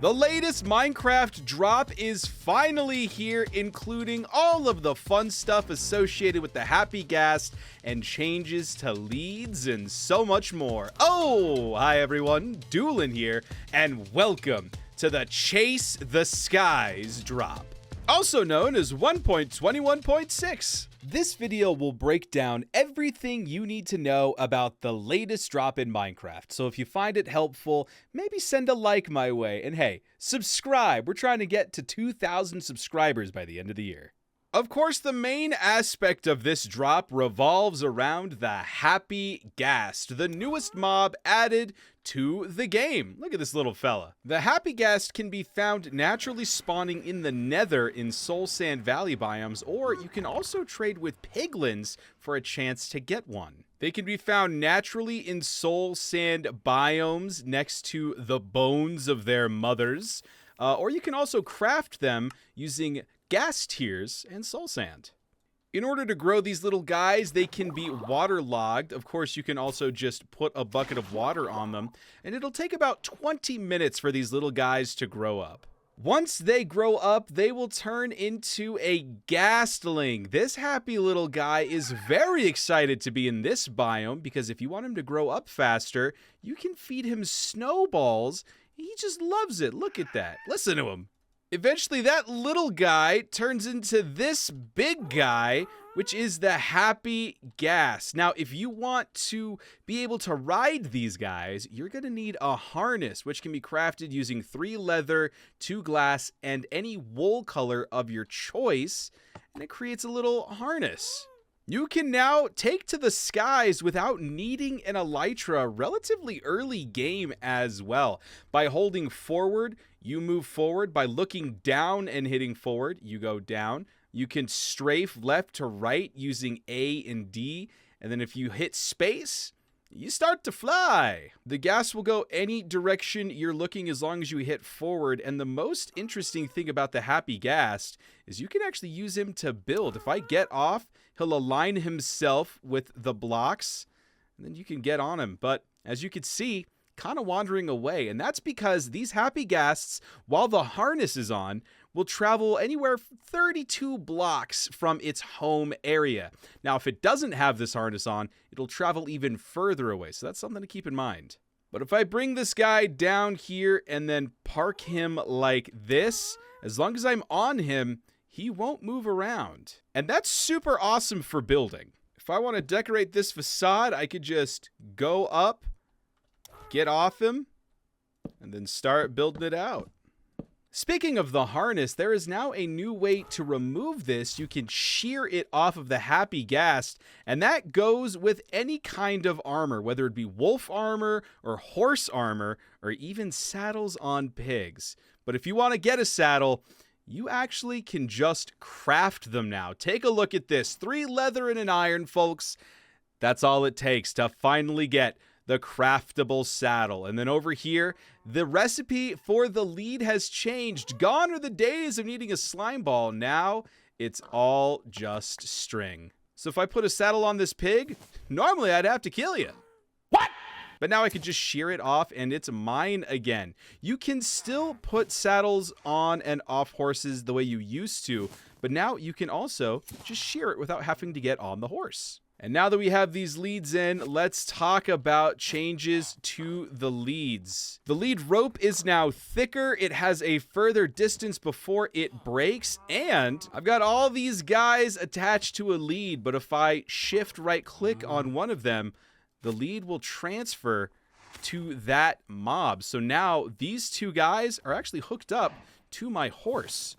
The latest Minecraft drop is finally here, including all of the fun stuff associated with the happy ghast and changes to leads and so much more. Oh, hi everyone, Dewlan here, and welcome to the Chase the Skies drop, also known as 1.21.6. This video will break down everything you need to know about the latest drop in Minecraft. So if you find it helpful, maybe send a like my way. And hey, subscribe. We're trying to get to 2,000 subscribers by the end of the year. Of course, the main aspect of this drop revolves around the happy ghast, the newest mob added to the game. Look at this little fella. The happy ghast can be found naturally spawning in the nether in Soul Sand Valley biomes, or you can also trade with piglins for a chance to get one. They can be found naturally in Soul Sand biomes next to the bones of their mothers, or you can also craft them using ghast tears and soul sand. In order to grow these little guys, they can be waterlogged. Of course, you can also just put a bucket of water on them, and it'll take about 20 minutes for these little guys to grow up. Once they grow up, they will turn into a ghastling. This happy little guy is very excited to be in this biome because if you want him to grow up faster, you can feed him snowballs. He just loves it. Look at that. Listen to him. Eventually, that little guy turns into this big guy, which is the happy ghast. Now, if you want to be able to ride these guys, you're going to need a harness, which can be crafted using 3 leather, 2 glass, and any wool color of your choice, and it creates a little harness. You can now take to the skies without needing an elytra relatively early game as well. By holding forward, you move forward. By looking down and hitting forward, you go down. You can strafe left to right using A and D. And then if you hit space, you start to fly. The ghast will go any direction you're looking as long as you hit forward. And the most interesting thing about the happy ghast is you can actually use him to build. If I get off, he'll align himself with the blocks, and then you can get on him. But as you can see, kind of wandering away. And that's because these happy ghasts, while the harness is on, will travel anywhere 32 blocks from its home area. Now, if it doesn't have this harness on, it'll travel even further away. So that's something to keep in mind. But if I bring this guy down here and then park him like this, as long as I'm on him, he won't move around. And that's super awesome for building. If I want to decorate this facade, I could just go up, get off him, and then start building it out. Speaking of the harness, there is now a new way to remove this. You can shear it off of the happy ghast, and that goes with any kind of armor, whether it be wolf armor or horse armor, or even saddles on pigs. But if you want to get a saddle, you actually can just craft them now. Take a look at this. 3 leather and an iron, folks. That's all it takes to finally get the craftable saddle. And then over here, the recipe for the lead has changed. Gone are the days of needing a slime ball. Now it's all just string. So if I put a saddle on this pig, normally I'd have to kill you. What? But now I can just shear it off and it's mine again. You can still put saddles on and off horses the way you used to, but now you can also just shear it without having to get on the horse. And now that we have these leads in, let's talk about changes to the leads. The lead rope is now thicker. It has a further distance before it breaks. And I've got all these guys attached to a lead, but if I shift right click on one of them, the lead will transfer to that mob. So now these 2 guys are actually hooked up to my horse.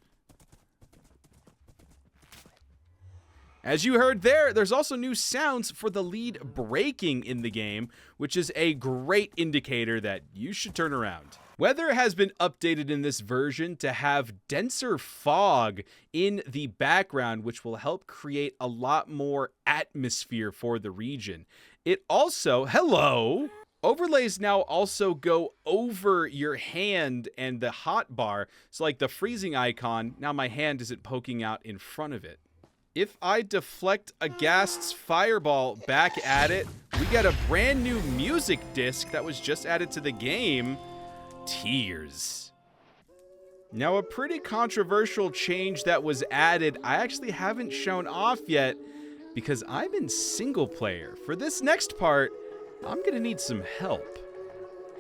As you heard there's also new sounds for the lead breaking in the game, which is a great indicator that you should turn around. Weather has been updated in this version to have denser fog in the background, which will help create a lot more atmosphere for the region. It also, overlays now also go over your hand and the hot bar. So like the freezing icon, now my hand isn't poking out in front of it. If I deflect a ghast's fireball back at it, we get a brand new music disc that was just added to the game, Tears. Now, a pretty controversial change that was added, I actually haven't shown off yet because I'm in single player. For this next part, I'm gonna need some help.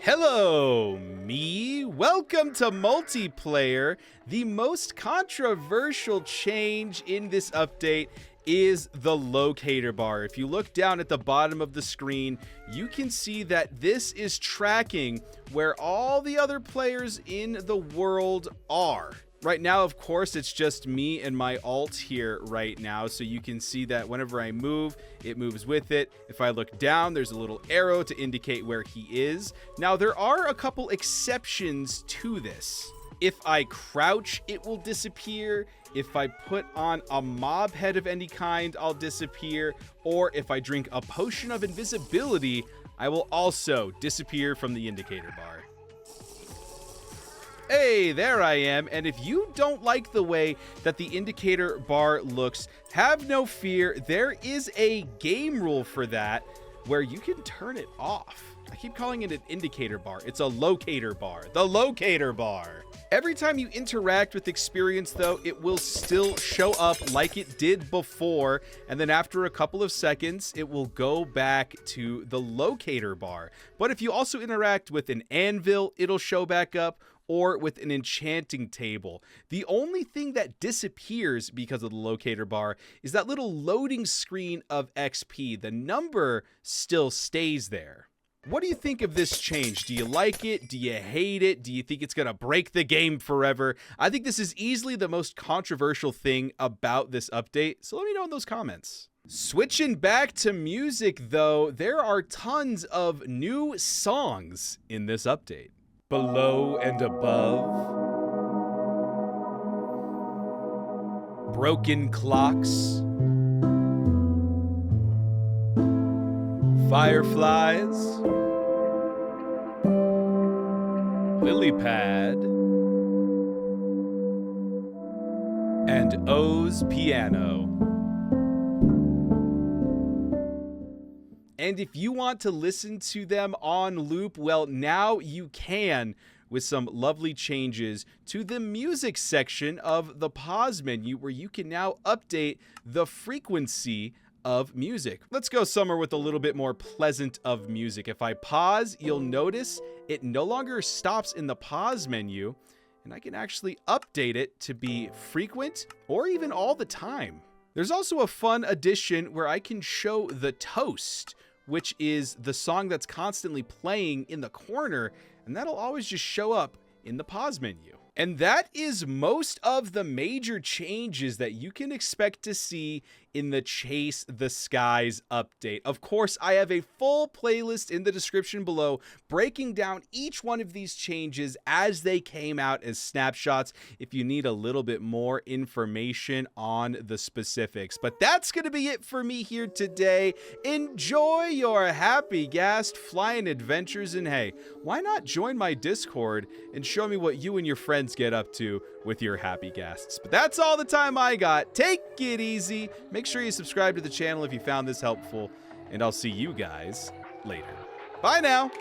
Hello, me. Welcome to multiplayer. The most controversial change in this update is the locator bar. If you look down at the bottom of the screen, you can see that this is tracking where all the other players in the world are. Right now, of course, it's just me and my alt here right now, so you can see that whenever I move, it moves with it. If I look down, there's a little arrow to indicate where he is. Now, there are a couple exceptions to this. If I crouch, it will disappear. If I put on a mob head of any kind, I'll disappear. Or if I drink a potion of invisibility, I will also disappear from the indicator bar. Hey, there I am, and if you don't like the way that the indicator bar looks, have no fear, there is a game rule for that where you can turn it off. I keep calling it an indicator bar. It's a locator bar. The locator bar. Every time you interact with experience, though, it will still show up like it did before, and then after a couple of seconds, it will go back to the locator bar. But if you also interact with an anvil, it'll show back up, or with an enchanting table. The only thing that disappears because of the locator bar is that little loading screen of XP. The number still stays there. What do you think of this change? Do you like it? Do you hate it? Do you think it's gonna break the game forever? I think this is easily the most controversial thing about this update, so let me know in those comments. Switching back to music though, there are tons of new songs in this update. Below and above, broken clocks, fireflies, lily pad, and O's piano. And if you want to listen to them on loop, well, now you can with some lovely changes to the music section of the pause menu, where you can now update the frequency of music. Let's go somewhere with a little bit more pleasant of music. If I pause, you'll notice it no longer stops in the pause menu, and I can actually update it to be frequent or even all the time. There's also a fun addition where I can show the toast, which is the song that's constantly playing in the corner, and that'll always just show up in the pause menu. And that is most of the major changes that you can expect to see in the Chase the Skies update. Of course, I have a full playlist in the description below breaking down each one of these changes as they came out as snapshots if you need a little bit more information on the specifics. But that's going to be it for me here today. Enjoy your happy Ghast flying adventures, and hey, why not join my Discord and show me what you and your friends get up to with your happy Ghasts. But that's all the time I got. Take it easy. Make sure you subscribe to the channel if you found this helpful, and I'll see you guys later. Bye now.